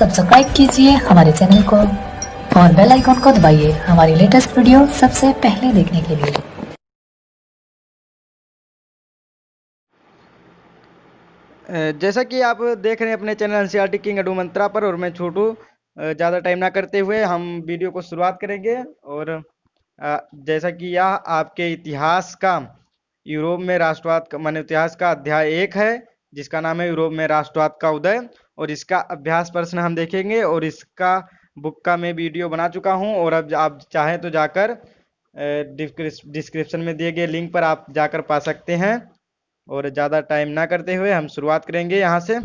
Subscribe कीजिए हमारे channel को और बेल आइकॉन को दबाइए हमारी लेटेस्ट वीडियो सबसे पहले देखने के लिए। जैसा कि आप देख रहे हैं अपने चैनल एनसीईआरटी किंग अडू मंत्रा पर, और मैं छोटू। ज़्यादा टाइम ना करते हुए हम वीडियो को शुरुआत करेंगे। और जैसा कि यह आपके इतिहास का यूरोप में राष्ट्रवाद का माने इतिहास का अध्याय 1 है, जिसका नाम है यूरोप में राष्ट्रवाद का उदय। और इसका अभ्यास प्रश्न हम देखेंगे, और इसका बुक का मैं वीडियो बना चुका हूं। और अब आप चाहें तो जाकर डिस्क्रिप्शन में दिए गए लिंक पर आप जाकर पा सकते हैं। और ज़्यादा टाइम ना करते हुए हम शुरुआत करेंगे यहाँ से।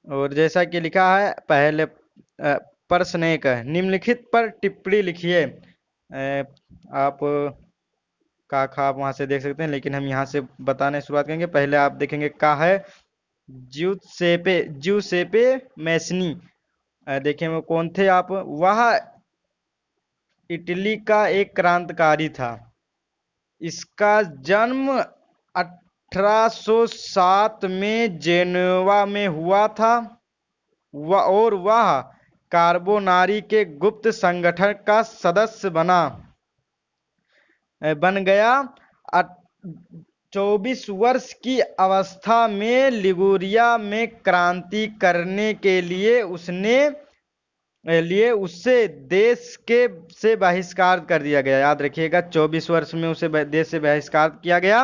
और जैसा कि लिखा है, पहले प्रश्न 1 है, निम्नलिखित पर टिप्पणी लिखिए। आप का खा आप वहाँ से देख सकते हैं, लेकिन हम यहाँ से बताने शुरुआत करेंगे। पहले आप देखेंगे का है ज्यूसेपे मैसनी। देखिए वो कौन थे आप। वह इटली का एक क्रांतिकारी था। इसका जन्म 1807 में जेनेवा में हुआ था। वह कार्बोनारी के गुप्त संगठन का सदस्य बन गया। 24 वर्ष की अवस्था में लिगुरिया में क्रांति करने के लिए उससे देश के से बहिष्कार कर दिया गया। याद रखिएगा, 24 वर्ष में उसे देश से बहिष्कार किया गया।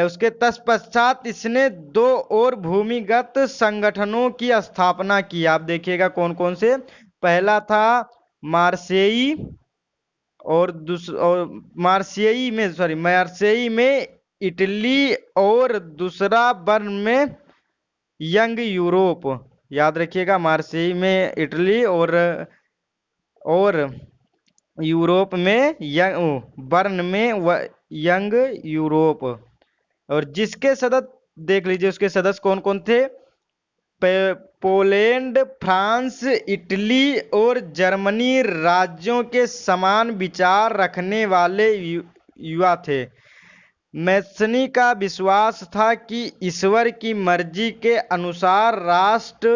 उसके तत्पश्चात इसने 2 और भूमिगत संगठनों की स्थापना की। आप देखिएगा कौन कौन से। पहला था मार्सेई, और मार्सेई में इटली, और दूसरा बर्न में यंग यूरोप। याद रखिएगा, मार्सेई में इटली, और यूरोप में बर्न में यंग यूरोप। और जिसके सदस्य देख लीजिए, उसके सदस्य कौन कौन थे। पोलैंड, फ्रांस, इटली और जर्मनी राज्यों के समान विचार रखने वाले युवा थे। मैसनी का विश्वास था कि ईश्वर की मर्जी के अनुसार राष्ट्र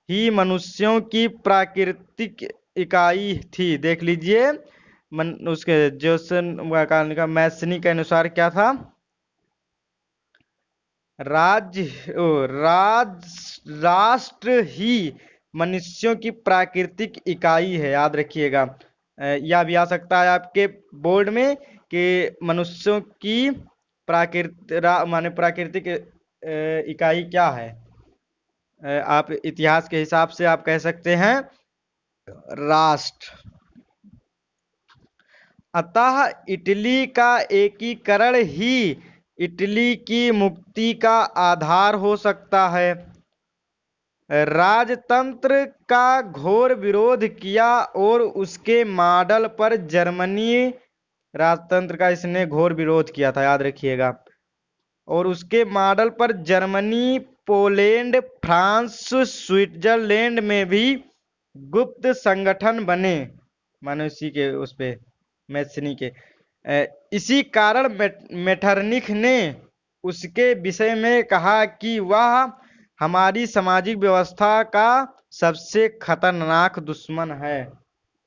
ही मनुष्यों की प्राकृतिक इकाई थी। देख लीजिए, उसके जोसन का मैसनी के अनुसार क्या था। राष्ट्र ही मनुष्यों की प्राकृतिक इकाई है। याद रखिएगा, यह भी आ सकता है आपके बोर्ड में कि मनुष्यों की प्राकृतिक इकाई क्या है। आप इतिहास के हिसाब से आप कह सकते हैं राष्ट्र। अतः इटली का एकीकरण ही इटली की मुक्ति का आधार हो सकता है। राजतंत्र का घोर विरोध किया, और उसके मॉडल पर जर्मनी राजतंत्र का इसने घोर विरोध किया था। याद रखिएगा, और उसके मॉडल पर जर्मनी, पोलैंड, फ्रांस, स्विट्जरलैंड में भी गुप्त संगठन बने। मानो इसी के उस पे मैसनी के। इसी कारण मेटरनिख ने उसके विषय में कहा कि वह हमारी सामाजिक व्यवस्था का सबसे खतरनाक दुश्मन है।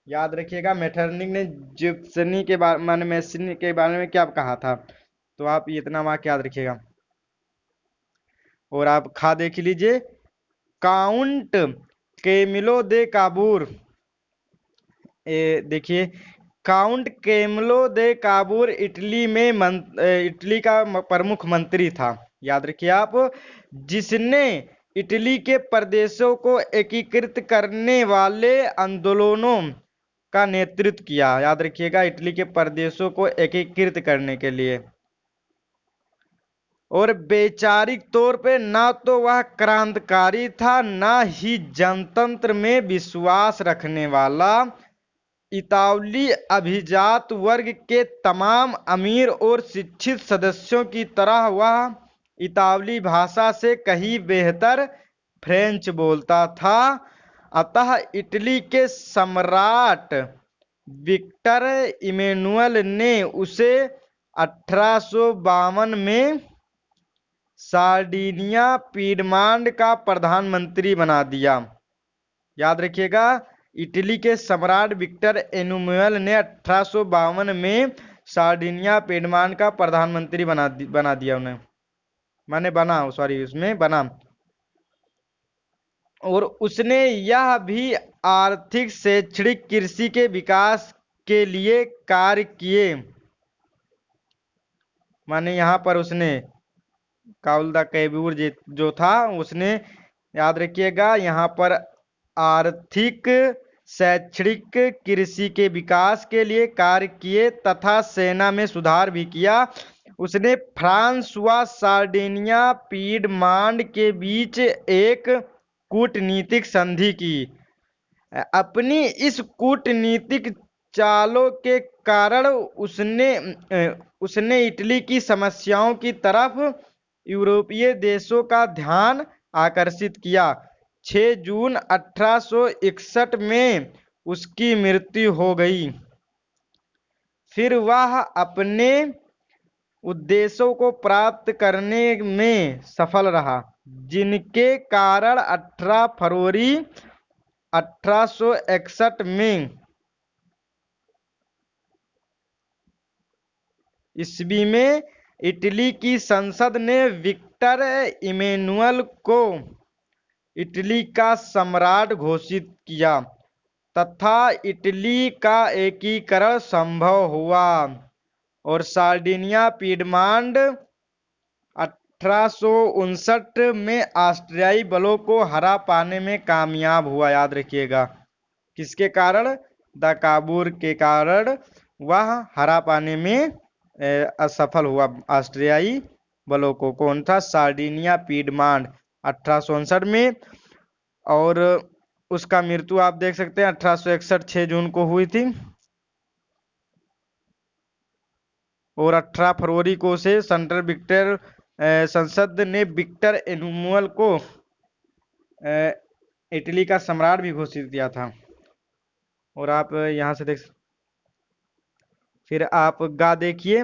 याद रखिएगा, मेटरनिख ने जिप्सनी के बारे मैसनी के बारे में क्या कहा था। तो आप इतना वाक्य याद रखिएगा। और आप खा देख लीजिए, काउंट कैमिलो दे काबूर। देखिए, count Camillo de Cavour Italy का प्रमुख मंत्री था। याद रखिए आप, जिसने इटली के प्रदेशों को एकीकृत करने वाले आंदोलनों का नेतृत्व किया। याद रखिएगा, इटली के प्रदेशों को एकीकृत करने के लिए। और वैचारिक तौर पे ना तो वह क्रांतिकारी था, ना ही जनतंत्र में विश्वास रखने वाला। इतालवी अभिजात वर्ग के तमाम अमीर और शिक्षित सदस्यों की तरह वह इतालवी भाषा से कहीं बेहतर फ्रेंच बोलता था। अतः इटली के सम्राट विक्टर इमैनुअल ने उसे 1852 में सार्डिनिया पीडमांड का प्रधानमंत्री बना दिया। याद रखिएगा, इटली के सम्राट विक्टर एनुमुअल ने 1852 में सार्डिनिया पीडमांड का प्रधानमंत्री बना दिया उन्हें, माने बना, सॉरी, उसमें बना। और उसने यह भी आर्थिक, शैक्षणिक, कृषि के विकास के लिए कार्य किए। माने यहाँ पर उसने काउल द कैबूर जो था उसने, याद रखिएगा, यहाँ पर आर्थिक, शैक्षणिक, कृषि के विकास के लिए कार्य किए तथा सेना में सुधार भी किया। उसने फ्रांस व सार्डिनिया पीडमांड के बीच एक कूटनीतिक संधि की। अपनी इस कूटनीतिक चालों के कारण उसने इटली की समस्याओं की तरफ यूरोपीय देशों का ध्यान आकर्षित किया। 6 जून 1861 में उसकी मृत्यु हो गई। फिर वह अपने उद्देश्यों को प्राप्त करने में सफल रहा, जिनके कारण 18 फरवरी 1861 में ईस्वी में इटली की संसद ने विक्टर इमैनुअल को इटली का सम्राट घोषित किया तथा इटली का एकीकरण संभव हुआ और सार्डिनिया पीडमांड 1859 में ऑस्ट्रियाई बलों को हरा पाने में कामयाब हुआ। याद रखिएगा, किसके कारण? द काबूर के कारण वह हरा पाने में असफल हुआ ऑस्ट्रियाई बलों को। कौन था? सार्डिनिया पीडमांड 1859 में। और उसका मृत्यु आप देख सकते हैं 1861 6 जून को हुई थी और 18 फरवरी को से सेंट्रल विक्टर संसद ने विक्टर एनुमुअल को इटली का सम्राट भी घोषित किया था। और आप यहां से देख, फिर आप गा देखिए,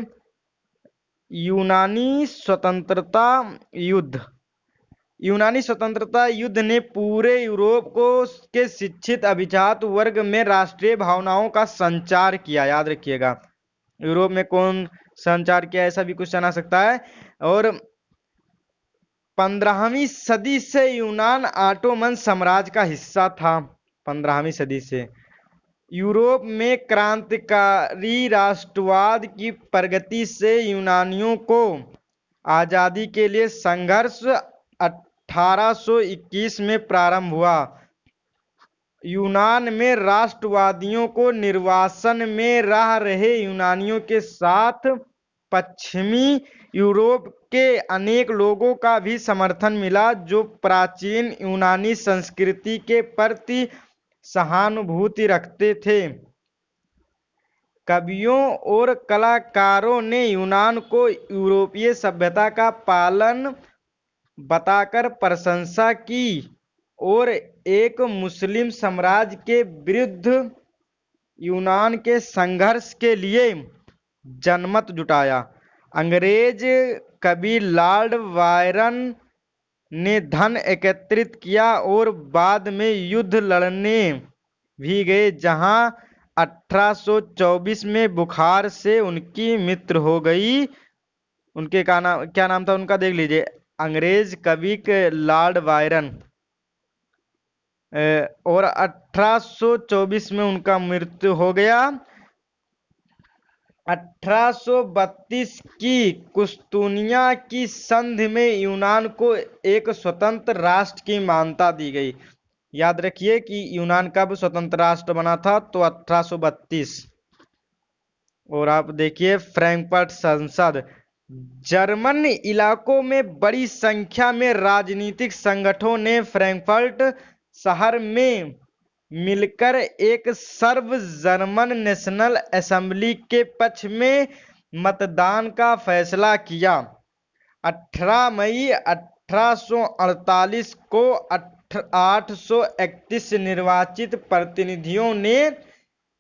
यूनानी स्वतंत्रता युद्ध। यूनानी स्वतंत्रता युद्ध ने पूरे यूरोप को के शिक्षित अभिजात वर्ग में राष्ट्रीय भावनाओं का संचार किया। याद रखिएगा, यूरोप में कौन संचार किया, ऐसा भी क्वेश्चन आ सकता है। और 15वीं सदी से यूनान ऑटोमन साम्राज्य का हिस्सा था। 15वीं सदी से यूरोप में क्रांतिकारी राष्ट्रवाद की प्रगति से यूनानियों को आजादी के लिए संघर्ष 1821 में प्रारंभ हुआ। यूनान में राष्ट्रवादियों को निर्वासन में रह रहे यूनानियों के साथ पश्चिमी यूरोप के अनेक लोगों का भी समर्थन मिला, जो प्राचीन यूनानी संस्कृति के प्रति सहानुभूति रखते थे। कवियों और कलाकारों ने यूनान को यूरोपीय सभ्यता का पालन बताकर प्रशंसा की और एक मुस्लिम साम्राज्य के विरुद्ध यूनान के संघर्ष के लिए जनमत जुटाया। अंग्रेज कवि लॉर्ड बायरन ने धन एकत्रित किया और बाद में युद्ध लड़ने भी गए, जहां 1824 में बुखार से उनकी मृत्यु हो गई। उनके क्या नाम था उनका, देख लीजिए, अंग्रेज कवि के लॉर्ड बायरन। और 1824 में उनका मृत्यु हो गया। 1832 की कुस्तुनिया की संधि में यूनान को एक स्वतंत्र राष्ट्र की मान्यता दी गई। याद रखिए कि यूनान कब स्वतंत्र राष्ट्र बना था, तो 1832। और आप देखिए फ्रैंकफर्ट संसद। जर्मन इलाकों में बड़ी संख्या में राजनीतिक संगठनों ने फ्रैंकफर्ट शहर में मिलकर एक सर्व जर्मन नेशनल असेंबली के पक्ष में मतदान का फैसला किया। 18 मई 1848 को 831 निर्वाचित प्रतिनिधियों ने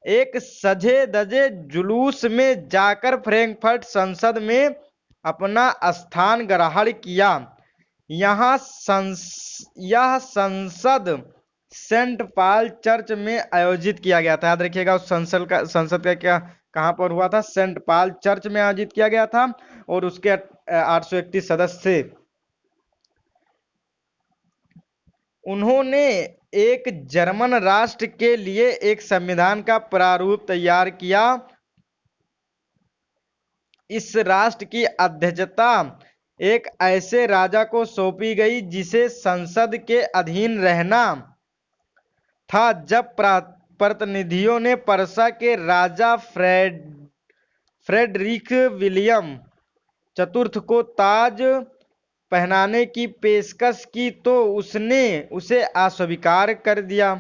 एक सजे धजे जुलूस में जाकर फ्रैंकफर्ट संसद में अपना स्थान ग्रहण किया। यह संसद सेंट पॉल चर्च में आयोजित किया गया था। याद रखिएगा, उस संसद का क्या कहाँ पर हुआ था? सेंट पॉल चर्च में आयोजित किया गया था और उसके 831 सदस्य थे। उन्होंने एक जर्मन राष्ट्र के लिए एक संविधान का प्रारूप तैयार किया। इस राष्ट्र की अध्यक्षता एक ऐसे राजा को सौंपी गई जिसे संसद के अधीन रहना था। जब प्रतिनिधियों ने पर्सा के राजा फ्रेडरिक विलियम चतुर्थ को ताज पहनाने की पेशकश की तो उसने उसे अस्वीकार कर दिया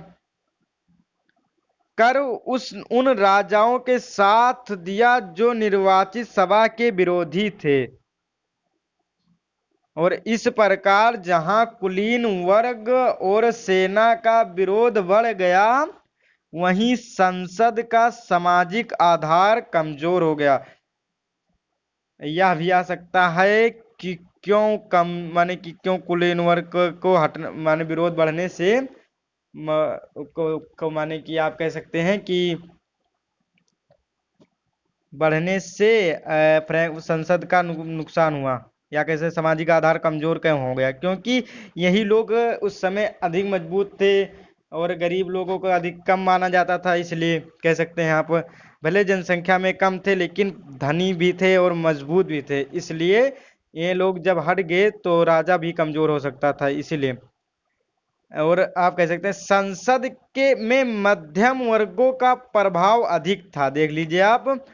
कर उन राजाओं के साथ दिया जो निर्वाचित सभा के विरोधी थे। और इस प्रकार जहां कुलीन वर्ग और सेना का विरोध बढ़ गया, वहीं संसद का सामाजिक आधार कमजोर हो गया। यह भी आ सकता है कि क्यों कुलीन वर्ग को हटने माने विरोध बढ़ने से माने कि आप कह सकते हैं कि बढ़ने से संसद का नुकसान हुआ, या कैसे सामाजिक आधार कमजोर क्यों हो गया? क्योंकि यही लोग उस समय अधिक मजबूत थे और गरीब लोगों को अधिक कम माना जाता था, इसलिए कह सकते हैं आप। भले जनसंख्या में कम थे लेकिन धनी भी थे और मजबूत भी थे, इसलिए ये लोग जब हट गए तो राजा भी कमजोर हो सकता था, इसीलिए। और आप कह सकते हैं संसद के में मध्यम वर्गों का प्रभाव अधिक था। देख लीजिए आप,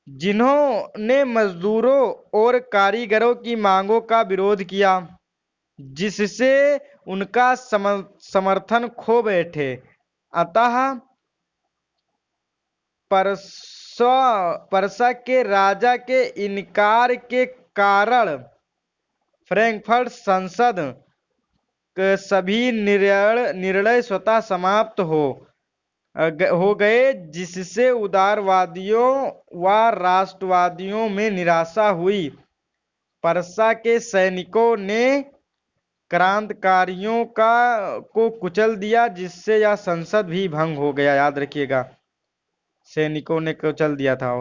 जिन्होंने मजदूरों और कारीगरों की मांगों का विरोध किया, जिससे उनका समर्थन खो बैठे। अतः पर्सा के राजा के इनकार के कारण फ्रैंकफर्ट संसद के सभी निर्णय स्वतः समाप्त हो गए, जिससे उदारवादियों व राष्ट्रवादियों में निराशा हुई। पर्सा के सैनिकों ने क्रांतिकारियों को कुचल दिया, जिससे यह संसद भी भंग हो गया। याद रखिएगा, सैनिकों ने कुचल दिया था।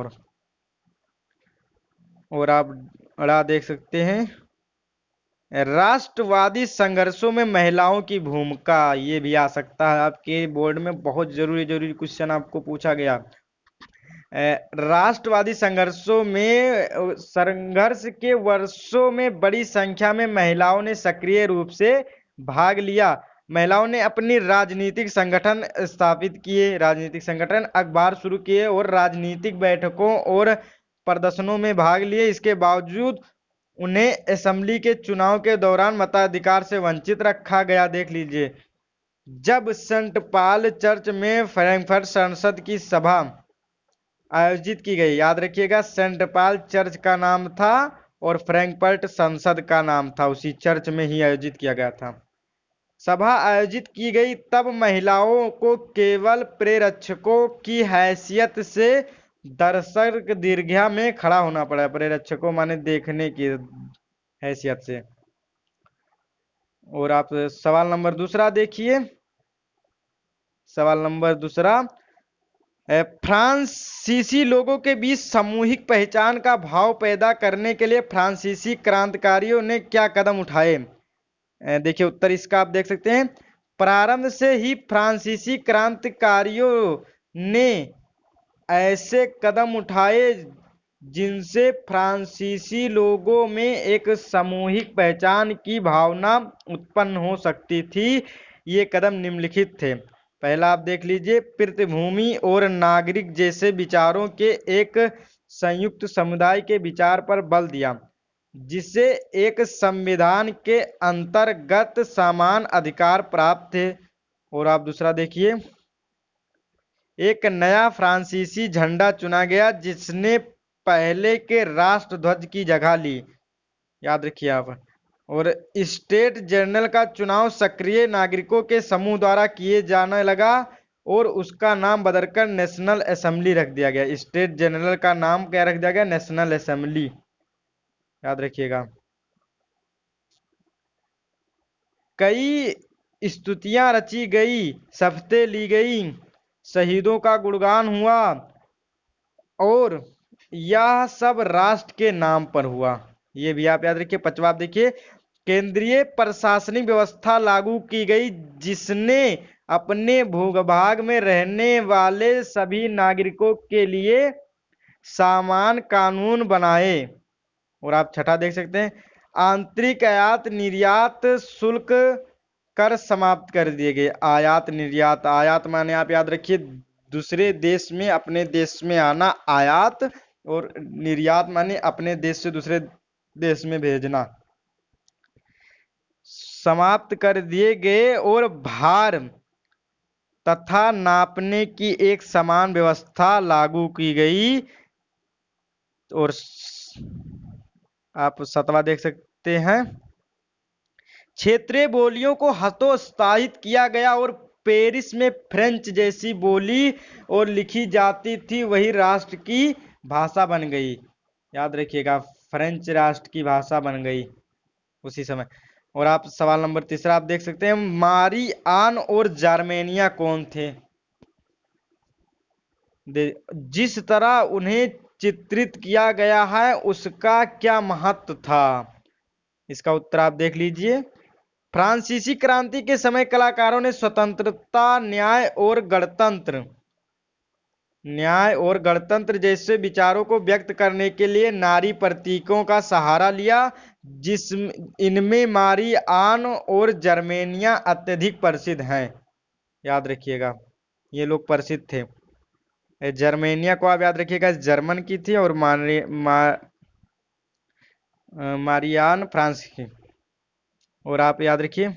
और आप अड़ा देख सकते हैं, राष्ट्रवादी संघर्षों में महिलाओं की भूमिका, ये भी आ सकता है आपके बोर्ड में, बहुत जरूरी क्वेश्चन आपको पूछा गया। राष्ट्रवादी संघर्षों में संघर्ष के वर्षों में बड़ी संख्या में महिलाओं ने सक्रिय रूप से भाग लिया। महिलाओं ने अपनी राजनीतिक संगठन स्थापित किए, राजनीतिक संगठन, अखबार शुरू किए और राजनीतिक बैठकों और प्रदर्शनों में भाग लिए। इसके बावजूद उन्हें असेंबली के चुनाव के दौरान मताधिकार से वंचित रखा गया। देख लीजिए, जब सेंट पॉल चर्च में फ्रैंकफर्ट संसद की सभा आयोजित की गई, याद रखिएगा, सेंट पॉल चर्च का नाम था और फ्रैंकफर्ट संसद का नाम था, उसी चर्च में ही आयोजित किया गया था। सभा आयोजित की गई तब महिलाओं को केवल प्रेरक्षकों की हैसियत से दर्शक दीर्घा में खड़ा होना पड़ा। प्रेरक्षकों माने देखने की हैसियत से। और आप सवाल नंबर दूसरा देखिए, सवाल नंबर दूसरा, फ्रांसीसी लोगों के बीच सामूहिक पहचान का भाव पैदा करने के लिए फ्रांसीसी क्रांतिकारियों ने क्या कदम उठाए? देखिए उत्तर इसका आप देख सकते हैं, प्रारंभ से ही फ्रांसीसी क्रांतिकारियों ने ऐसे कदम उठाए जिनसे फ्रांसीसी लोगों में एक सामूहिक पहचान की भावना उत्पन्न हो सकती थी। ये कदम निम्नलिखित थे। पहला आप देख लीजिए, पृथ्वी और नागरिक जैसे विचारों के एक संयुक्त समुदाय के विचार पर बल दिया, जिसे एक संविधान के अंतर्गत समान अधिकार प्राप्त थे। और आप दूसरा देखिए, एक नया फ्रांसीसी झंडा चुना गया जिसने पहले के राष्ट्रध्वज की जगह ली। याद रखिए आप। और स्टेट जनरल का चुनाव सक्रिय नागरिकों के समूह द्वारा किए जाने लगा और उसका नाम बदलकर नेशनल असेंबली रख दिया गया। स्टेट जनरल का नाम क्या रख दिया गया? National assembly. याद रखिएगा। कई स्तुतियां रची गई, शपथें ली गई, शहीदों का गुणगान हुआ, और यह सब राष्ट्र के नाम पर हुआ। ये भी आप याद रखिए। पांचवा आप देखिए, केंद्रीय प्रशासनिक व्यवस्था लागू की गई, जिसने अपने भूभाग में रहने वाले सभी नागरिकों के लिए समान कानून बनाए। और आप छठा देख सकते हैं, आंतरिक आयात निर्यात शुल्क कर समाप्त कर दिए गए। आयात निर्यात, आयात माने आप याद रखिए दूसरे देश में अपने देश में आना आयात, और निर्यात माने अपने देश से दूसरे देश में भेजना, समाप्त कर दिए गए। और भार तथा नापने की एक समान व्यवस्था लागू की गई। और आप सतवा देख सकते हैं, क्षेत्रीय बोलियों को हतोत्साहित किया गया, और पेरिस में फ्रेंच जैसी बोली और लिखी जाती थी वही राष्ट्र की भाषा बन गई। याद रखिएगा, फ्रेंच राष्ट्र की भाषा बन गई उसी समय। और आप सवाल नंबर तीसरा आप देख सकते हैं, मारी आन और जर्मेनिया कौन थे? जिस तरह उन्हें चित्रित किया गया है उसका क्या महत्व था? इसका उत्तर आप देख लीजिए। फ्रांसीसी क्रांति के समय कलाकारों ने स्वतंत्रता, न्याय और गणतंत्र जैसे विचारों को व्यक्त करने के लिए नारी प्रतीकों का सहारा लिया, इनमें मारी आन और जर्मेनिया अत्यधिक प्रसिद्ध हैं। याद रखिएगा, ये लोग प्रसिद्ध थे। जर्मेनिया को आप याद रखिएगा जर्मन की थी, और मारियान फ्रांस की। और आप याद रखिए,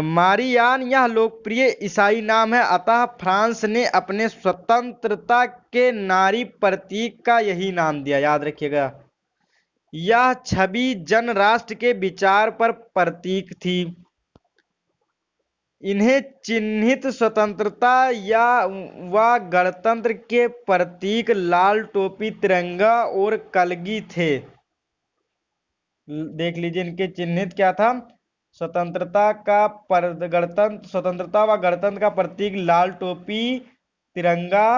मारियान यह लोकप्रिय ईसाई नाम है, अतः फ्रांस ने अपने स्वतंत्रता के नारी प्रतीक का यही नाम दिया। याद रखिएगा, यह छवि जन राष्ट्र के विचार पर प्रतीक थी। इन्हें चिन्हित स्वतंत्रता या व गणतंत्र के प्रतीक लाल टोपी, तिरंगा और कलगी थे। देख लीजिए, इनके चिन्हित क्या था? स्वतंत्रता व गणतंत्र का प्रतीक लाल टोपी, तिरंगा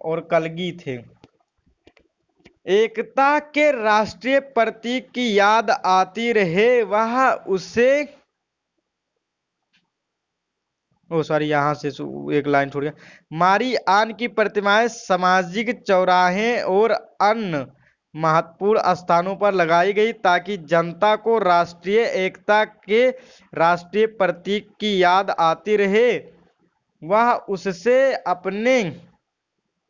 और कलगी थे। एकता के राष्ट्रीय प्रतीक की याद आती रहे, वह उसे यहां से एक लाइन छोड़ गया। मारी आन की प्रतिमाएं सामाजिक चौराहे और अन्य महत्वपूर्ण स्थानों पर लगाई गई, ताकि जनता को राष्ट्रीय एकता के राष्ट्रीय प्रतीक की याद आती रहे, वह उससे अपने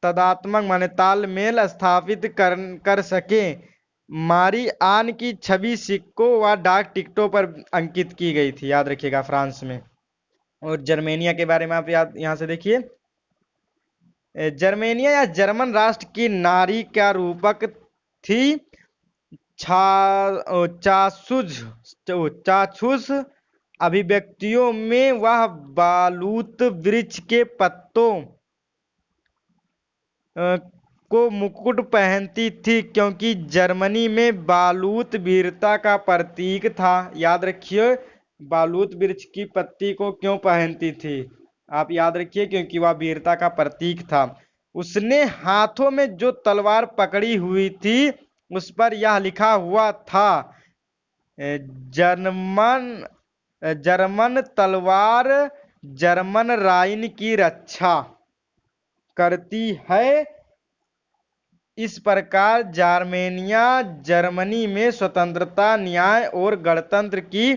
तदात्मक माने तालमेल स्थापित कर सके। मारी आन की छवि सिक्कों व डाक टिकटों पर अंकित की गई थी। याद रखिएगा, फ्रांस में। और जर्मेनिया के बारे में आप यहां से देखिए, जर्मेनिया या जर्मन राष्ट्र की नारी क्या रूपक थी? चाक्षुष अभिव्यक्तियों में वह बालूत वृक्ष के पत्तों को मुकुट पहनती थी, क्योंकि जर्मनी में बालूत वीरता का प्रतीक था। याद रखिए, बालूत वृक्ष की पत्ती को क्यों पहनती थी? आप याद रखिए, क्योंकि वह वीरता का प्रतीक था। उसने हाथों में जो तलवार पकड़ी हुई थी उस पर यह लिखा हुआ था, जर्मन तलवार जर्मन राइन की रक्षा करती है। इस प्रकार जार्मेनिया जर्मनी में स्वतंत्रता, न्याय और गणतंत्र की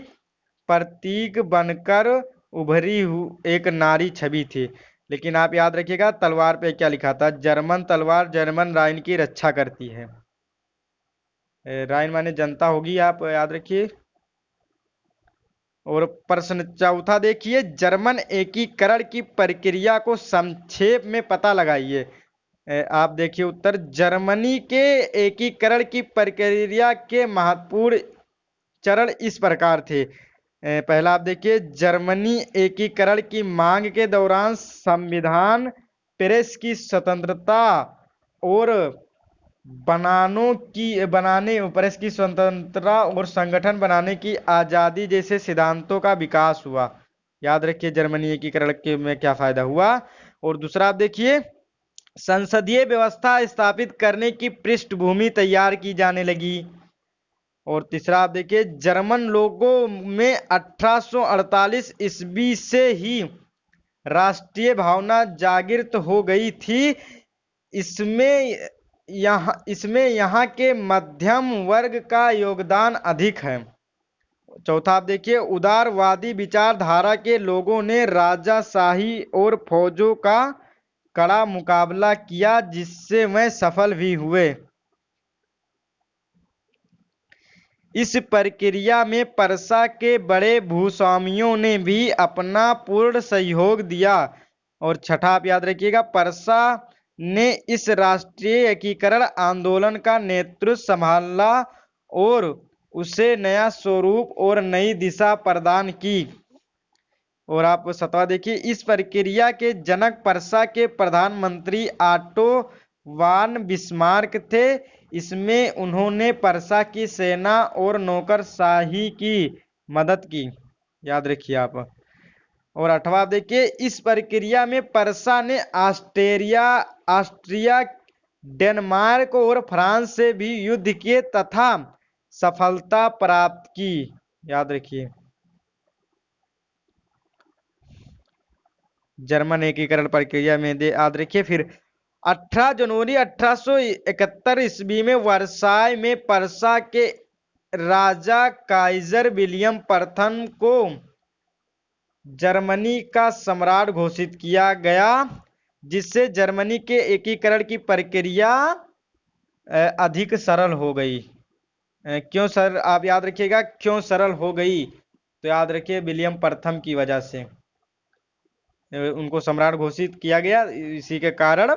प्रतीक बनकर उभरी एक नारी छवि थी। लेकिन आप याद रखिएगा, तलवार पे क्या लिखा था? जर्मन तलवार जर्मन राइन की रक्षा करती है। राइन माने जनता होगी, आप याद रखिए। और प्रश्न चौथा देखिए, जर्मन एकीकरण की प्रक्रिया को संक्षेप में पता लगाइए। आप देखिए उत्तर, जर्मनी के एकीकरण की प्रक्रिया के महत्वपूर्ण चरण इस प्रकार थे। पहला आप देखिए, जर्मनी एकीकरण की मांग के दौरान संविधान, प्रेस की स्वतंत्रता और बनाने प्रेस की स्वतंत्रता और संगठन बनाने की आजादी जैसे सिद्धांतों का विकास हुआ। याद रखिए जर्मनी एकीकरण के में क्या फायदा हुआ। और दूसरा आप देखिए, संसदीय व्यवस्था स्थापित करने की पृष्ठभूमि तैयार की जाने लगी। और तीसरा आप देखिए, जर्मन लोगों में 1848 ईस्वी से ही राष्ट्रीय भावना जागृत हो गई थी। इसमें यहाँ के मध्यम वर्ग का योगदान अधिक है। चौथा आप देखिए, उदारवादी विचारधारा के लोगों ने राजाशाही और फौजों का कड़ा मुकाबला किया, जिससे वे सफल भी हुए। इस प्रक्रिया में पर्सा के बड़े भूस्वामियों ने भी अपना पूर्ण सहयोग दिया। और छठा आप याद रखिएगा, पर्सा ने इस राष्ट्रीय एकीकरण आंदोलन का नेतृत्व संभाला और उसे नया स्वरूप और नई दिशा प्रदान की। और आप सतवा देखिए, इस प्रक्रिया के जनक पर्सा के प्रधानमंत्री ऑटो वान बिस्मार्क थे। इसमें उन्होंने पर्सा की सेना और नौकरशाही की मदद की। याद रखिए आप। और अठवा आप देखिए, इस प्रक्रिया में पर्सा ने ऑस्ट्रिया, डेनमार्क और फ्रांस से भी युद्ध किए तथा सफलता प्राप्त की। याद रखिए, जर्मन एकीकरण प्रक्रिया में याद रखिए। फिर 18 जनवरी 1871 ईस्वी में वर्साय में पर्सा के राजा काइजर विलियम प्रथम को जर्मनी का सम्राट घोषित किया गया, जिससे जर्मनी के एकीकरण की प्रक्रिया अधिक सरल हो गई। क्यों सर, आप याद रखिएगा क्यों सरल हो गई, तो याद रखिए विलियम प्रथम की वजह से उनको सम्राट घोषित किया गया। इसी के कारण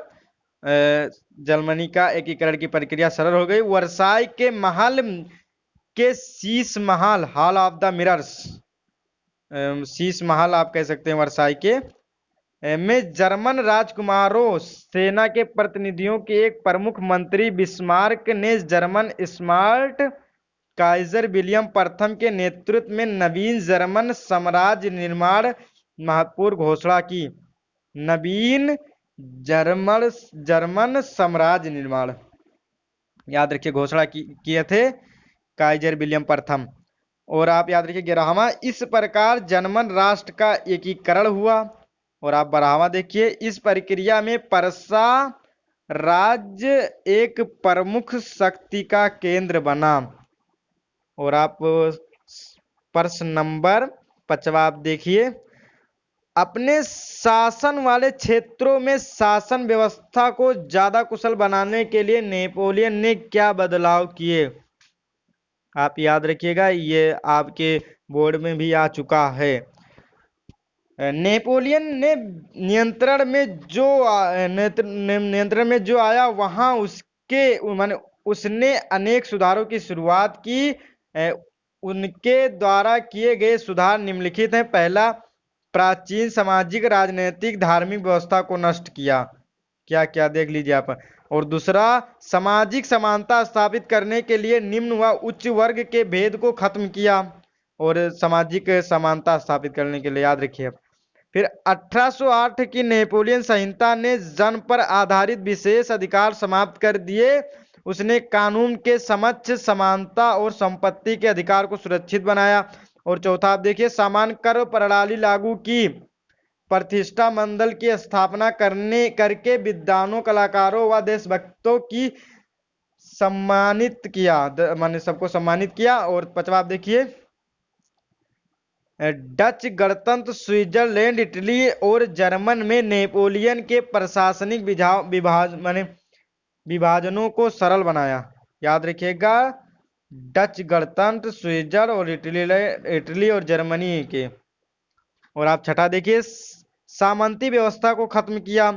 जर्मनी का एकीकरण की प्रक्रिया सरल हो गई। वर्साई के महल के Sheesh Mahal, hall of the mirrors, Sheesh Mahal आप कह सकते हैं वर्साई के में जर्मन राजकुमारों, सेना के प्रतिनिधियों के एक प्रमुख मंत्री बिस्मार्क ने जर्मन स्मार्ट काइजर विलियम प्रथम के नेतृत्व में नवीन जर्मन साम्राज्य निर्माण महत्वपूर्ण घोषणा की। नवीन जर्मन साम्राज्य निर्माण, याद रखिए घोषणा किए थे काइजर विलियम प्रथम। और आप याद रखिए 11वां, इस प्रकार जर्मन राष्ट्र का एकीकरण हुआ। और आप 12वां देखिए, इस प्रक्रिया में पर्सा राज्य एक प्रमुख शक्ति का केंद्र बना। और आप प्रश्न नंबर 5वां आप देखिए, अपने शासन वाले क्षेत्रों में शासन व्यवस्था को ज्यादा कुशल बनाने के लिए नेपोलियन ने क्या बदलाव किए। आप याद रखिएगा, ये आपके बोर्ड में भी आ चुका है। नेपोलियन ने नियंत्रण में जो आया वहां उसने अनेक सुधारों की शुरुआत की। उनके द्वारा किए गए सुधार निम्नलिखित हैं। पहला, प्राचीन सामाजिक, राजनीतिक, धार्मिक व्यवस्था को नष्ट किया। क्या क्या देख लीजिए आप। और दूसरा, सामाजिक समानता स्थापित करने के लिए निम्न व उच्च वर्ग के भेद को खत्म किया। और सामाजिक समानता स्थापित करने के लिए याद रखिए। फिर 1808 की नेपोलियन संहिता ने जन्म पर आधारित विशेष अधिकार समाप्त कर दिए। उसने कानून के समक्ष समानता और संपत्ति के अधिकार को सुरक्षित बनाया। और चौथा आप देखिए, समान कर प्रणाली लागू की। प्रतिष्ठा मंडल की स्थापना करके विद्वानों, कलाकारों व देशभक्तों की सम्मानित किया, माने सबको सम्मानित किया। और 5वां आप देखिए, डच गणतंत्र स्विट्जरलैंड, इटली और जर्मन में नेपोलियन के प्रशासनिक विभाजनों को सरल बनाया। याद रखिएगा, डच गणतंत्र, स्विट्जर और इटली और जर्मनी के। और आप छठा देखिए, सामंती व्यवस्था को खत्म किया।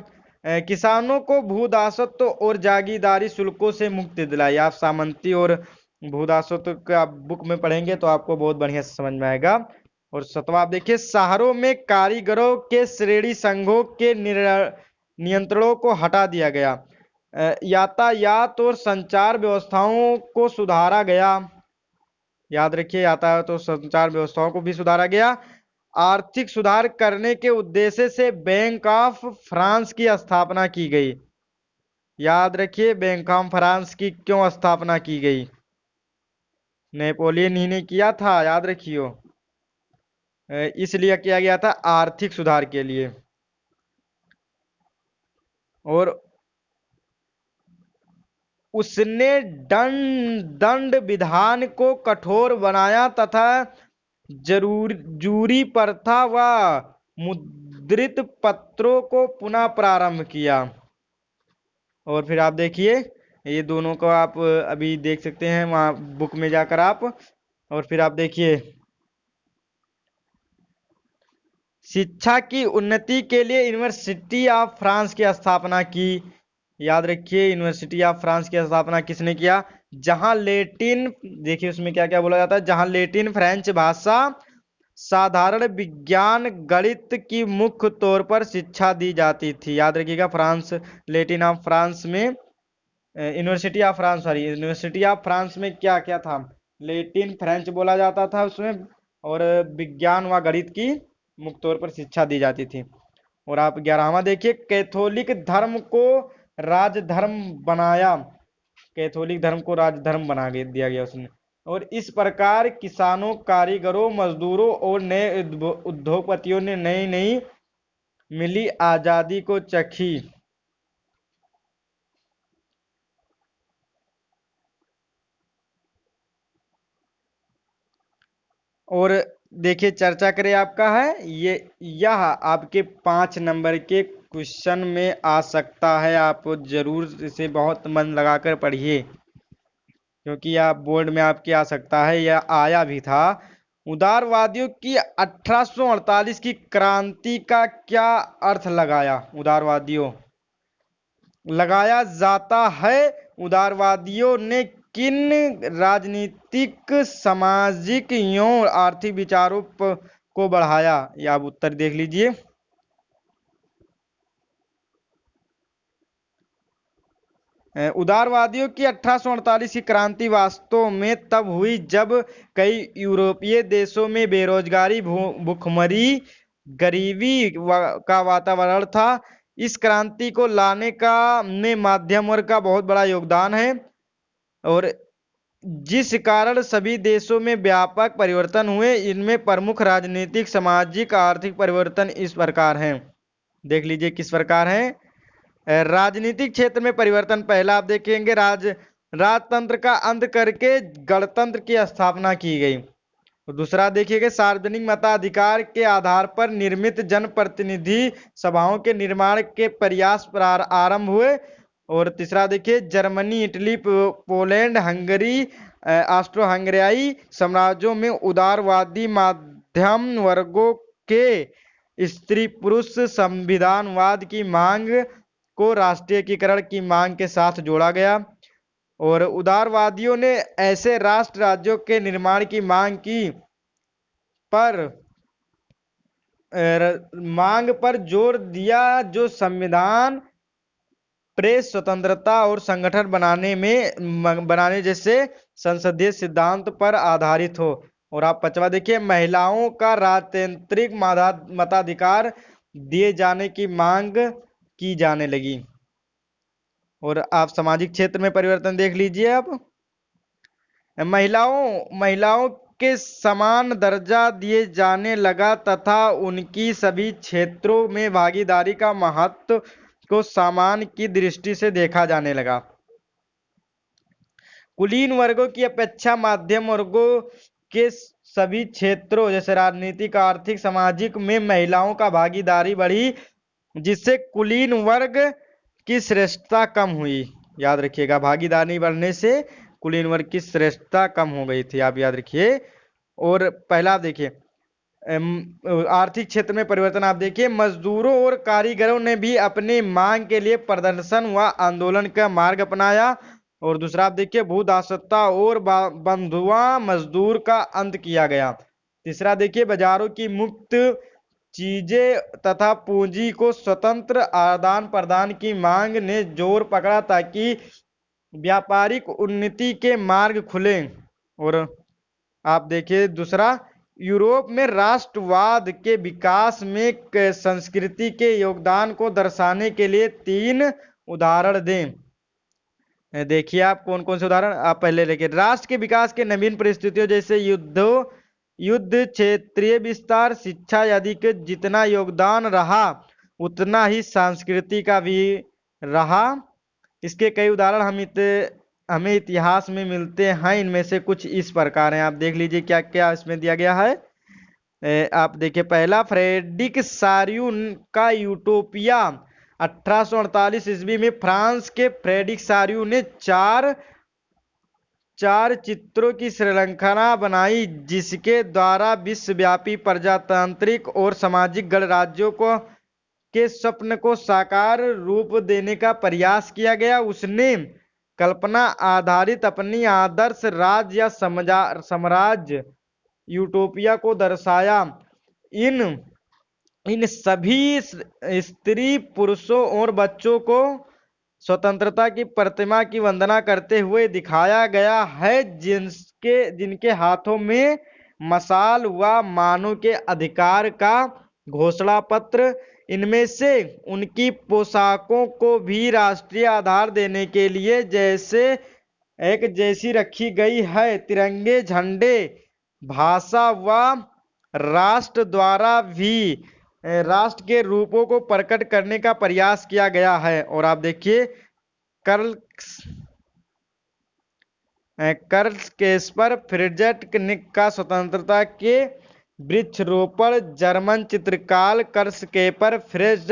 किसानों को भूदासत्व और जागीरदारी शुल्कों से मुक्ति दिलाई। आप सामंती और भूदासत्व का बुक में पढ़ेंगे तो आपको बहुत बढ़िया से समझ में आएगा। और 7वां आप देखिए, शहरों में कारीगरों के श्रेणी संघों के नियंत्रणों को हटा दिया गया। यातायात और संचार व्यवस्थाओं को सुधारा गया। याद रखिए, यातायात और संचार व्यवस्थाओं को भी सुधारा गया। आर्थिक सुधार करने के उद्देश्य से बैंक ऑफ फ्रांस की स्थापना की गई। याद रखिए, बैंक ऑफ फ्रांस की क्यों स्थापना की गई? नेपोलियन ही ने किया था, याद रखियो। इसलिए किया गया था आर्थिक सुधार के लिए। और उसने दंड विधान को कठोर बनाया तथा जूरी प्रथा व मुद्रित पत्रों को पुनः प्रारंभ किया। और फिर आप देखिए, ये दोनों को आप अभी देख सकते हैं वहां बुक में जाकर आप। और फिर आप देखिए, शिक्षा की उन्नति के लिए यूनिवर्सिटी ऑफ फ्रांस की स्थापना की। याद रखिए, यूनिवर्सिटी ऑफ फ्रांस की स्थापना किसने किया? जहां लेटिन, देखिए उसमें क्या क्या बोला जाता है, जहां लेटिन, फ्रेंच भाषा, साधारण विज्ञान, गणित की मुख्य तौर पर शिक्षा दी जाती थी। याद रखिएगा, फ्रांस, लेटिन ऑफ फ्रांस में university of France, sorry, university of France में क्या क्या था? लेटिन, फ्रेंच बोला जाता था उसमें, और विज्ञान व गणित की मुख्य तौर पर शिक्षा दी जाती थी। और आप 11वां देखिए, कैथोलिक धर्म को राजधर्म बनाया। कैथोलिक धर्म को राजधर्म बना दिया गया उसने। और इस प्रकार किसानों, कारीगरों, मजदूरों और नए उद्योगपतियों ने नई नई मिली आजादी को चखी। और देखिए, चर्चा करें आपका है यह आपके 5 नंबर के क्वेश्चन में आ सकता है। आप जरूर इसे बहुत मन लगाकर पढ़िए, क्योंकि यह बोर्ड में आपके आ सकता है, यह आया भी था। उदारवादियों की 1848 की क्रांति का क्या अर्थ लगाया? उदारवादियों लगाया जाता है। उदारवादियों ने किन राजनीतिक, सामाजिक एवं आर्थिक विचारों को बढ़ाया? या आप उत्तर देख लीजिए। उदारवादियों की 1848 की क्रांति वास्तव में तब हुई जब कई यूरोपीय देशों में बेरोजगारी, भूखमरी, गरीबी का वातावरण था। इस क्रांति को लाने का में मध्यम वर्ग का बहुत बड़ा योगदान है, और जिस कारण सभी देशों में व्यापक परिवर्तन हुए। इनमें प्रमुख राजनीतिक, सामाजिक, आर्थिक परिवर्तन इस प्रकार हैं। देख लीजिए किस प्रकार हैं। राजनीतिक क्षेत्र में परिवर्तन, पहला आप देखेंगे, राजतंत्र का अंत करके गणतंत्र की स्थापना की गई। दूसरा देखिएगा, सार्वजनिक मताधिकार के आधार पर निर्मित जनप्रतिनिधि सभाओं के निर्माण के प्रयास आरंभ हुए। और तीसरा देखिए, Germany, Italy, Poland, Hungary, Austro हंगेरियाई साम्राज्यों में उदारवादी मध्यम वर्गों के स्त्री पुरुष संविधानवाद की मांग को राष्ट्रीयकरण की मांग के साथ जोड़ा गया। और उदारवादियों ने ऐसे राष्ट्र राज्यों के निर्माण की मांग पर जोर दिया जो संविधान, प्रेस स्वतंत्रता और संगठन बनाने जैसे संसदीय सिद्धांत पर आधारित हो। और आप 5वां देखिए, महिलाओं का राजतांत्रिक मताधिकार दिए जाने की मांग की जाने लगी। और आप सामाजिक क्षेत्र में परिवर्तन देख लीजिए। अब महिलाओं के समान दर्जा दिए जाने लगा तथा उनकी सभी क्षेत्रों में भागीदारी का महत्व को सम्मान की दृष्टि से देखा जाने लगा। कुलीन वर्गों की अपेक्षा मध्यम वर्गों के सभी क्षेत्रों जैसे राजनीतिक, आर्थिक, सामाजिक में महिलाओं का भागीदारी बढ़ी, जिससे कुलीन वर्ग की श्रेष्ठता कम हुई। याद रखिएगा, भागीदारी बढ़ने से कुलीन वर्ग की श्रेष्ठता कम हो गई थी, आप याद रखिए। और पहला आप देखिए, आर्थिक क्षेत्र में परिवर्तन आप देखिए, मजदूरों और कारीगरों ने भी अपनी मांग के लिए प्रदर्शन व आंदोलन का मार्ग अपनाया। और दूसरा आप देखिए, भूदासत्ता और बंधुआ मजदूर का अंत किया गया। तीसरा देखिए, बाजारों की मुक्त चीजें तथा पूंजी को स्वतंत्र आदान प्रदान की मांग ने जोर पकड़ा ताकि व्यापारिक उन्नति के मार्ग खुले। और आप देखिए दूसरा, यूरोप में राष्ट्रवाद के विकास में संस्कृति के योगदान को दर्शाने के लिए 3 उदाहरण दें। देखिए आप कौन कौन से उदाहरण आप पहले लेके, राष्ट्र के विकास के नवीन परिस्थितियों जैसे युद्ध, क्षेत्रीय विस्तार, शिक्षा आदि के जितना योगदान रहा उतना ही संस्कृति का भी रहा। इसके कई उदाहरण हमें इतिहास में मिलते हैं। इनमें से कुछ इस प्रकार हैं, आप देख लीजिए क्या क्या इसमें दिया गया है। आप देखिए, पहला, फ्रेडरिक सारियू का यूटोपिया। 1848 ईस्वी में फ्रांस के फ्रेडरिक सारियू ने चार चित्रों की श्रृंखला बनाई जिसके द्वारा विश्वव्यापी प्रजातांत्रिक और सामाजिक गणराज्यों के स्वप्न को साकार रूप देने का प्रयास किया गया। उसने कल्पना आधारित अपनी आदर्श राज्य या साम्राज्य यूटोपिया को दर्शाया। इन सभी स्त्री, पुरुषों और बच्चों को स्वतंत्रता की प्रतिमा की वंदना करते हुए दिखाया गया है, जिनके हाथों में मशाल व मानव के अधिकार का घोषणा पत्र। इनमें से उनकी पोशाकों को भी राष्ट्रीय आधार देने के लिए जैसी रखी गई है। तिरंगे, झंडे, भाषा व राष्ट्र द्वारा भी राष्ट्र के रूपों को प्रकट करने का प्रयास किया गया है। और आप देखिए, कर्ल केस्पर फ्रिड्ज का स्वतंत्रता के वृक्षारोपण। जर्मन चित्रकार कर्ल फ्रिड्ज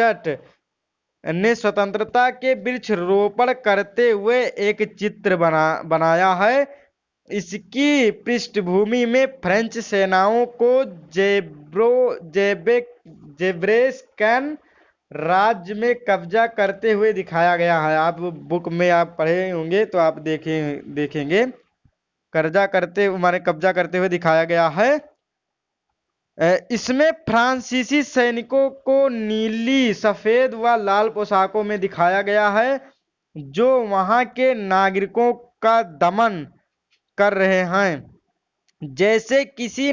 ने स्वतंत्रता के वृक्षारोपण करते हुए एक चित्र बनाया है। इसकी पृष्ठभूमि में फ्रेंच सेनाओं को जेब्रेस्कन राज्य में कब्जा करते हुए दिखाया गया है। आप बुक में आप पढ़े होंगे तो आप देखेंगे कब्जा करते हुए दिखाया गया है। इसमें फ्रांसीसी सैनिकों को नीली, सफेद व लाल पोशाकों में दिखाया गया है जो वहां के नागरिकों का दमन कर रहे हैं, जैसे किसी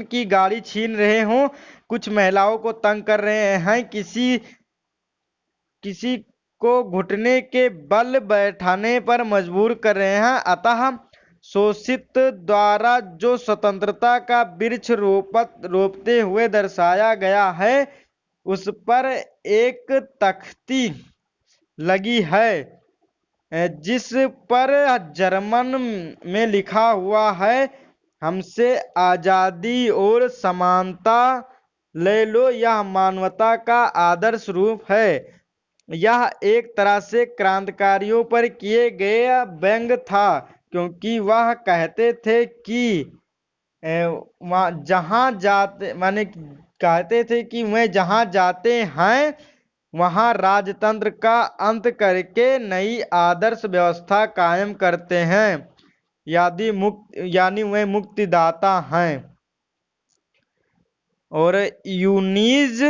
की गाड़ी छीन रहे हों, कुछ महिलाओं को तंग कर रहे हैं, किसी को घुटने के बल बैठाने पर मजबूर कर रहे हैं। अतः शोषित द्वारा जो स्वतंत्रता का वृक्ष रोपते हुए दर्शाया गया है उस पर एक तख्ती लगी है जिस पर जर्मन में लिखा हुआ है, हमसे आजादी और समानता ले लो। यह मानवता का आदर्श रूप है। यह एक तरह से क्रांतिकारियों पर किए गए व्यंग था, क्योंकि वह कहते थे कि वे जहां जाते हैं वहां राजतंत्र का अंत करके नई आदर्श व्यवस्था कायम करते हैं, यानी वे मुक्तिदाता हैं। और यूनीज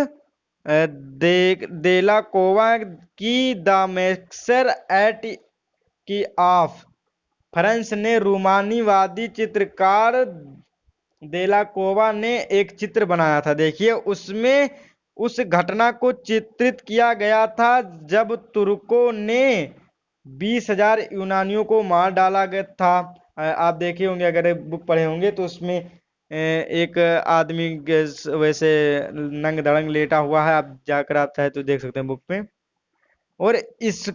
देलाकोवा की द मैक्सर एट की ऑफ फ्रांस ने रूमानीवादी चित्रकार देलाकोवा ने एक चित्र बनाया था। देखिए उसमें उस घटना को चित्रित किया गया था जब तुर्कों ने 20,000 यूनानियों को मार डाला गया था। आप देखे होंगे, अगर बुक पढ़े होंगे तो उसमें एक आदमी वैसे नंग धड़ंग लेटा हुआ है, आप जाकर आप चाहे तो देख सकते हैं बुक में। और इसे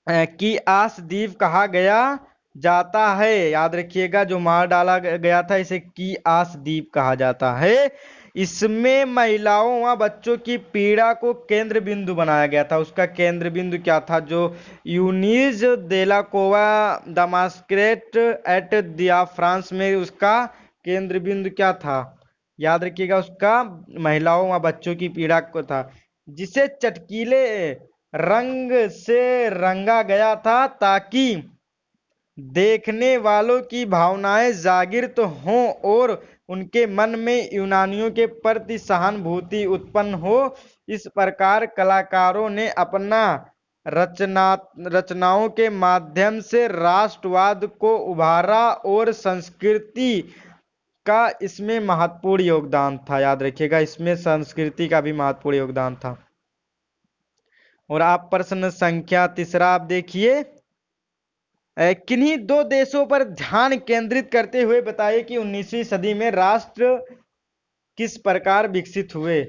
की आस द्वीप कहा गया जाता है। याद रखिएगा, जो मार डाला गया था इसे की आस द्वीप कहा जाता है। इसमें महिलाओं व बच्चों की पीड़ा को केंद्र बिंदु बनाया गया था। उसका केंद्र बिंदु क्या था? जो यूनीज Delacroix the masquerade at the France में उसका केंद्र बिंदु क्या था? याद रखिएगा, उसका महिलाओं व बच्चों की पीड़ा को था, जिसे चटकीले रंग से रंगा गया था ताकि देखने वालों की भावनाएं जागृत हों और उनके मन में यूनानियों के प्रति सहानुभूति उत्पन्न हो। इस प्रकार कलाकारों ने अपना रचनाओं के माध्यम से राष्ट्रवाद को उभारा और संस्कृति का इसमें महत्वपूर्ण योगदान था। याद रखिएगा, इसमें संस्कृति का भी महत्वपूर्ण योगदान था। और आप प्रश्न संख्या तीसरा आप देखिए, किन्हीं दो देशों पर ध्यान केंद्रित करते हुए बताइए कि 19वीं सदी में राष्ट्र किस प्रकार विकसित हुए।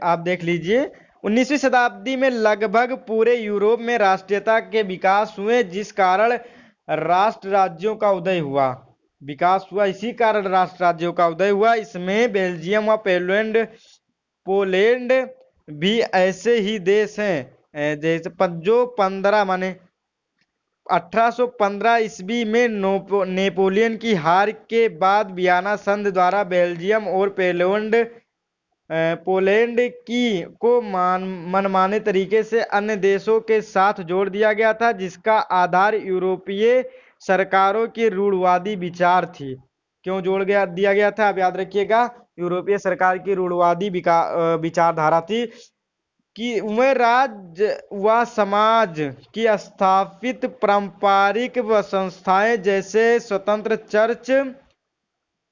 आप देख लीजिए, 19वीं शताब्दी में लगभग पूरे यूरोप में राष्ट्रीयता के विकास हुए, जिस कारण राष्ट्र राज्यों का उदय हुआ। विकास हुआ, इसी कारण राष्ट्र राज्यों का उदय हुआ। इसमें बेल्जियम व पोलैंड भी ऐसे ही देश हैं, जैसे जो 1815 ईस्वी में नेपोलियन की हार के बाद वियना संधि द्वारा बेल्जियम और पोलैंड को मनमाने तरीके से अन्य देशों के साथ जोड़ दिया गया था, जिसका आधार यूरोपीय सरकारों की रूढ़वादी विचार थी। क्यों दिया गया था, आप याद रखिएगा, यूरोपीय सरकार की रूढ़वादी विचारधारा थी कि वह राज्य व समाज की स्थापित पारंपरिक व संस्थाएं जैसे स्वतंत्र चर्च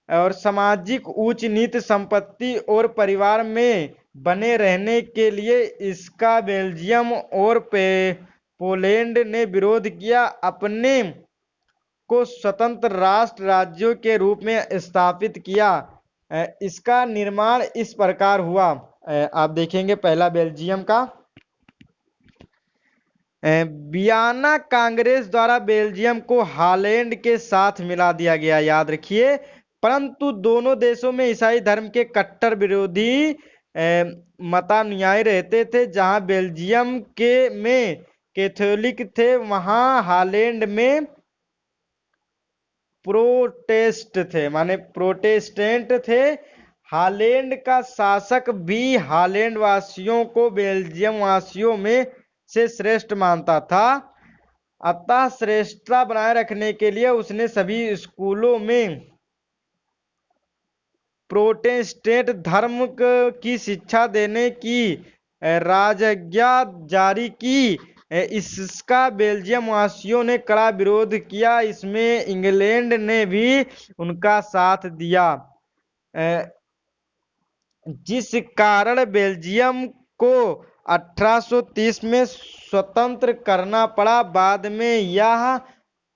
और सामाजिक उच्च नीति संपत्ति और परिवार में बने रहने के लिए इसका बेल्जियम और पोलैंड ने विरोध किया। अपने को स्वतंत्र राष्ट्र राज्यों के रूप में स्थापित किया। इसका निर्माण इस प्रकार हुआ। आप देखेंगे, पहला बेल्जियम का वियना कांग्रेस द्वारा बेल्जियम को हॉलैंड के साथ मिला दिया गया। याद रखिए, परंतु दोनों देशों में ईसाई धर्म के कट्टर विरोधी मतानुयायी रहते थे। जहां बेल्जियम में कैथोलिक थे, वहां हॉलैंड में प्रोटेस्टेंट थे। हॉलैंड का शासक भी हॉलैंड वासियों को बेल्जियम वासियों में से श्रेष्ठ मानता था। अतः श्रेष्ठता बनाए रखने के लिए उसने सभी स्कूलों में प्रोटेस्टेंट धर्म की शिक्षा देने की राजआज्ञा जारी की। इसका बेल्जियम वासियों ने कड़ा विरोध किया। इसमें इंग्लैंड ने भी उनका साथ दिया, जिस कारण बेल्जियम को 1830 में स्वतंत्र करना पड़ा। बाद में यह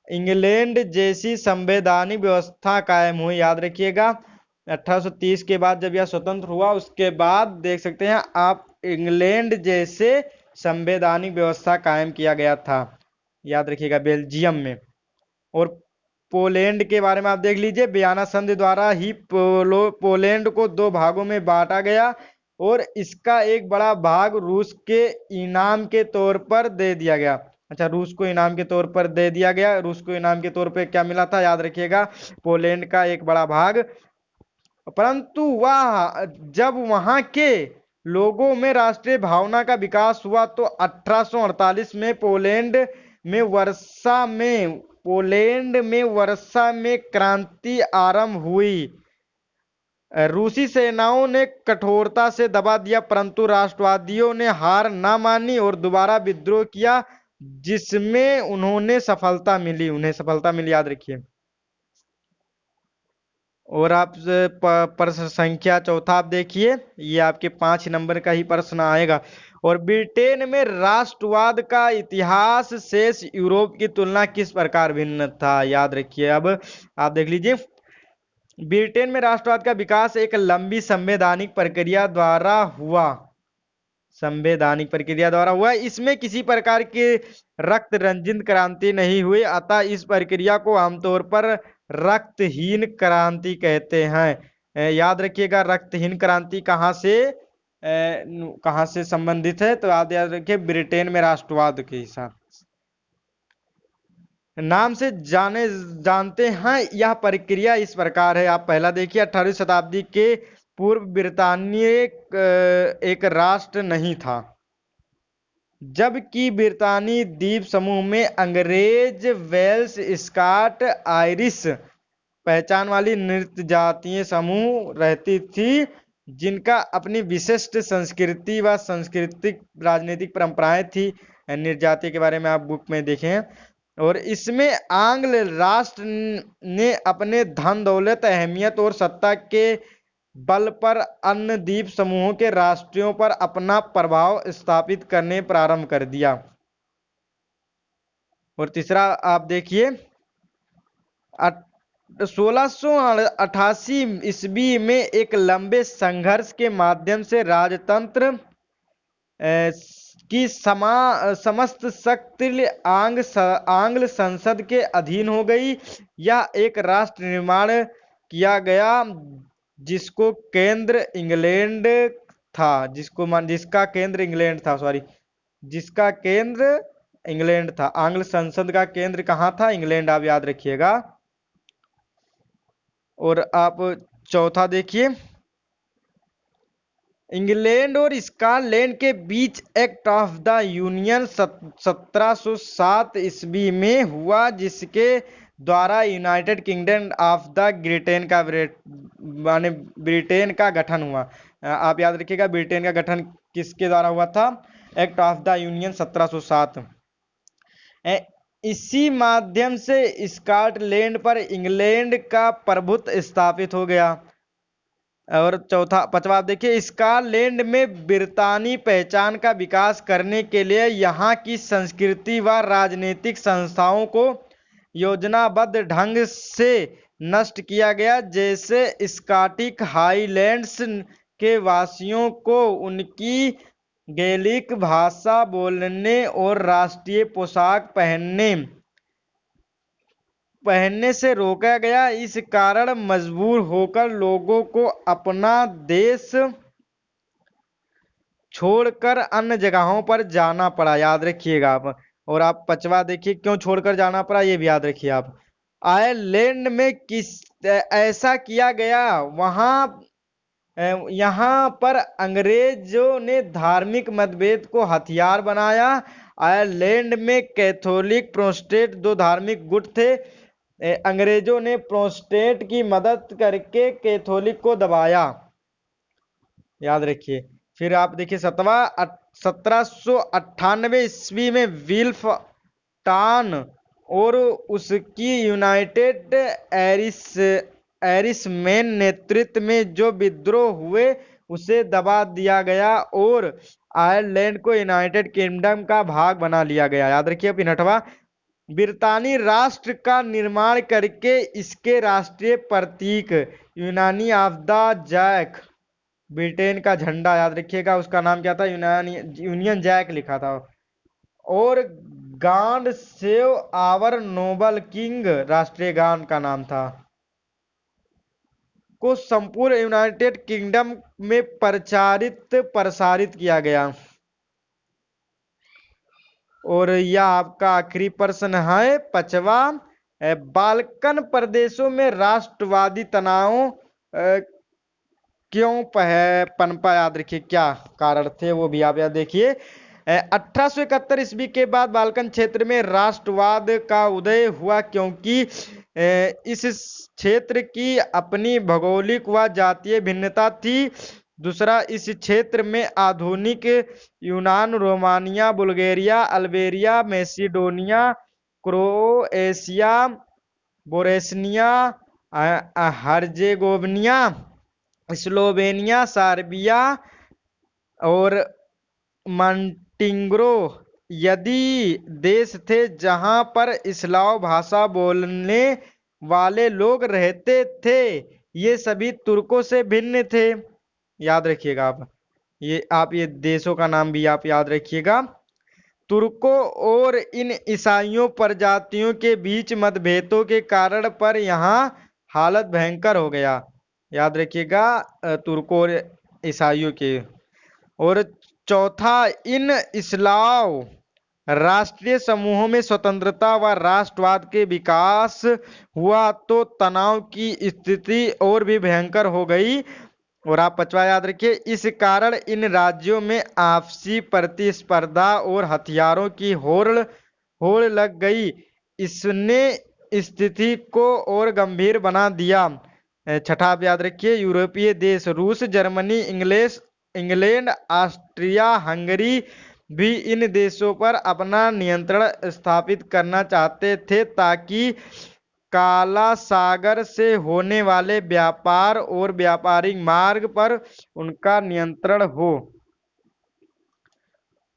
इंग्लैंड जैसी संवैधानिक व्यवस्था कायम हुई। याद रखिएगा, 1830 के बाद जब यह स्वतंत्र हुआ, उसके बाद देख सकते हैं आप, इंग्लैंड जैसे संवैधानिक व्यवस्था कायम किया गया था। याद रखिएगा, बेल्जियम में। और पोलैंड के बारे में आप देख लीजिए, वियना संधि द्वारा ही पोलैंड को दो भागों में बांटा गया और इसका एक बड़ा भाग रूस के इनाम के तौर पर दे दिया गया। अच्छा, रूस को इनाम के तौर पर दे दिया गया। रूस को इनाम के तौर पर क्या मिला था, याद रखिएगा, पोलैंड का एक बड़ा भाग। परंतु वह जब वहां के लोगों में राष्ट्रीय भावना का विकास हुआ तो 1848 में पोलैंड में वर्षा में क्रांति आरंभ हुई। रूसी सेनाओं ने कठोरता से दबा दिया, परंतु राष्ट्रवादियों ने हार न मानी और दोबारा विद्रोह किया, जिसमें उन्हें सफलता मिली। याद रखिए। और आप प्रश्न संख्या चौथा आप देखिए, ये आपके 5 नंबर का ही प्रश्न आएगा। और ब्रिटेन में राष्ट्रवाद का इतिहास शेष यूरोप की तुलना किस प्रकार भिन्न था। याद रखिए, अब आप देख लीजिए, ब्रिटेन में राष्ट्रवाद का विकास एक लंबी संवैधानिक प्रक्रिया द्वारा हुआ। इसमें किसी प्रकार की रक्त रंजित क्रांति नहीं हुई, अतः इस प्रक्रिया को आमतौर पर रक्तहीन क्रांति कहते हैं। याद रखिएगा, रक्तहीन क्रांति कहाँ से संबंधित है, तो आप याद रखिए, ब्रिटेन में राष्ट्रवाद के हिसाब नाम से जानते हैं। यह प्रक्रिया इस प्रकार है। आप पहला देखिए, 18वीं शताब्दी के पूर्व ब्रिटानिया एक राष्ट्र नहीं था। जबकि ब्रितानी द्वीप समूह में अंग्रेज, वेल्स, स्कॉट, आयरिश पहचान वाली नृत्य जातीय समूह रहती थी, जिनका अपनी विशिष्ट संस्कृति व सांस्कृतिक राजनीतिक परंपराएं थी। निर्जातीय के बारे में आप बुक में देखें। और इसमें आंग्ल राष्ट्र ने अपने धन दौलत, अहमियत और सत्ता के बल पर अन्य द्वीप समूहों के राष्ट्रों पर अपना प्रभाव स्थापित करने प्रारंभ कर दिया। और तीसरा आप देखिए, 1688 ईस्वी में एक लंबे संघर्ष के माध्यम से राजतंत्र की समस्त शक्ति आंग्ल संसद के अधीन हो गई। यह एक राष्ट्र निर्माण किया गया जिसको केंद्र इंग्लैंड था, जिसका केंद्र इंग्लैंड था। आंग्ल संसद का केंद्र कहाँ था? इंग्लैंड, आप याद रखिएगा। और आप चौथा देखिए, इंग्लैंड और स्कॉटलैंड के बीच एक्ट ऑफ द यूनियन 1707 ईस्वी में हुआ, जिसके द्वारा United kingdom of the Britain का गठन हुआ। आप याद रखिएगा, ब्रिटेन का गठन किसके द्वारा हुआ था? Act of the union 1707। इसी माध्यम से स्कॉटलैंड पर इंग्लैंड का प्रभुत्व स्थापित हो गया। और पांचवा आप देखिए, स्कॉटलैंड में ब्रितानी पहचान का विकास करने के लिए यहाँ की संस्कृति व राजनीतिक संस्थाओं को योजनाबद्ध ढंग से नष्ट किया गया। जैसे स्कॉटिश हाईलैंड्स के वासियों को उनकी गैलिक भाषा बोलने और राष्ट्रीय पोशाक पहनने से रोका गया। इस कारण मजबूर होकर लोगों को अपना देश छोड़कर अन्य जगहों पर जाना पड़ा। याद रखिएगा आप। और आप पांचवा देखिए, क्यों छोड़कर जाना पड़ा, ये भी याद रखिए आप। आयरलैंड में ऐसा किया गया, यहाँ पर अंग्रेजों ने धार्मिक मतभेद को हथियार बनाया। आयरलैंड में कैथोलिक, प्रोटेस्टेंट दो धार्मिक गुट थे। अंग्रेजों ने प्रोटेस्टेंट की मदद करके कैथोलिक को दबाया। याद रखिए। फिर आप देखिए 1798 ईस्वी में विल्फ टान और उसकी यूनाइटेड आयरिशमैन नेतृत्व में जो विद्रोह हुए उसे दबा दिया गया और आयरलैंड को यूनाइटेड किंगडम का भाग बना लिया गया। याद रखिए। 8वां, ब्रितानी राष्ट्र का निर्माण करके इसके राष्ट्रीय प्रतीक union of the jack, Britain का झंडा, याद रखिएगा, उसका नाम क्या था? यूनियन जैक लिखा था। और God save our noble king, राष्ट्रीय गान का नाम था, को संपूर्ण यूनाइटेड किंगडम में प्रसारित किया गया। और यह आपका आखिरी प्रश्न है 5वां, बाल्कन प्रदेशों में राष्ट्रवादी तनाव क्यों पनपा? याद रखिए, क्या कारण थे वो भी आप याद देखिए। 1871 ईस्वी के बाद बाल्कन क्षेत्र में राष्ट्रवाद का उदय हुआ, क्योंकि इस क्षेत्र की अपनी भौगोलिक व जातीय भिन्नता थी। दूसरा, इस क्षेत्र में आधुनिक यूनान, Romania, Bulgaria, Albania, Macedonia, Croatia, Bosnia Herzegovina, Slovenia, Serbia और मॉन्टेनेग्रो यदि देश थे जहां पर स्लाव भाषा बोलने वाले लोग रहते थे। ये सभी तुर्कों से भिन्न थे। याद रखिएगा आप ये देशों का नाम भी आप याद रखिएगा। तुर्कों और इन ईसाइयों प्रजातियों के बीच मतभेदों के कारण पर यहाँ हालत भयंकर हो गया। याद रखिएगा, तुर्कों और ईसाइयों के। और चौथा, इन इस्लाव राष्ट्रीय समूहों में स्वतंत्रता व राष्ट्रवाद के विकास हुआ तो तनाव की स्थिति और भी भयंकर हो गई। और आप 5वां याद रखिए, इस कारण इन राज्यों में आपसी प्रतिस्पर्धा और हथियारों की होड़ लग गई। इसने स्थिति को और गंभीर बना दिया। 6वां आप याद रखिए, यूरोपीय देश रूस, जर्मनी, इंग्लैंड, ऑस्ट्रिया, हंगरी भी इन देशों पर अपना नियंत्रण स्थापित करना चाहते थे ताकि काला सागर से होने वाले व्यापार और व्यापारिक मार्ग पर उनका नियंत्रण हो।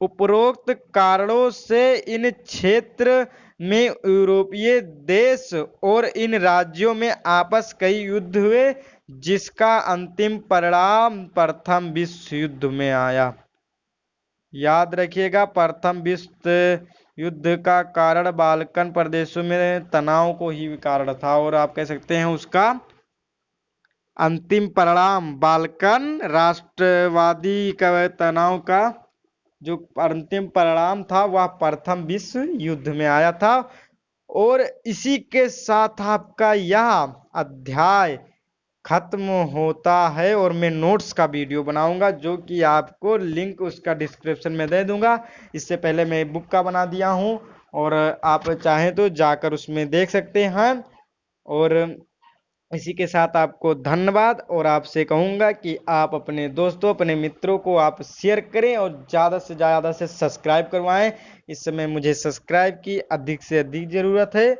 उपरोक्त कारणों से इन क्षेत्र में यूरोपीय देश और इन राज्यों में आपस कई युद्ध हुए, जिसका अंतिम परिणाम प्रथम विश्व युद्ध में आया। याद रखिएगा, प्रथम विश्व युद्ध का कारण बाल्कन प्रदेशों में तनाव को ही कारण था, और आप कह सकते हैं उसका अंतिम परिणाम बाल्कन राष्ट्रवादी का तनाव का जो अंतिम परिणाम था वह प्रथम विश्व युद्ध में आया था। और इसी के साथ आपका यह अध्याय खत्म होता है, और मैं नोट्स का वीडियो बनाऊंगा जो कि आपको लिंक उसका डिस्क्रिप्शन में दे दूंगा। इससे पहले मैं बुक का बना दिया हूं, और आप चाहें तो जाकर उसमें देख सकते हैं। और इसी के साथ आपको धन्यवाद, और आपसे कहूंगा कि आप अपने दोस्तों, अपने मित्रों को आप शेयर करें और ज़्यादा से ज़्यादा से सब्सक्राइब करवाएं। इस समय मुझे सब्सक्राइब की अधिक से अधिक ज़रूरत है,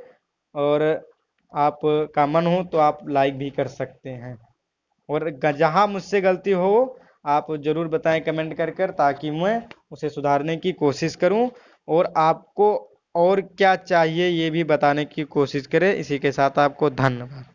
और आप का मन हो तो आप लाइक भी कर सकते हैं। और जहाँ मुझसे गलती हो आप ज़रूर बताएं कमेंट कर ताकि मैं उसे सुधारने की कोशिश करूं, और आपको और क्या चाहिए ये भी बताने की कोशिश करें। इसी के साथ आपको धन्यवाद।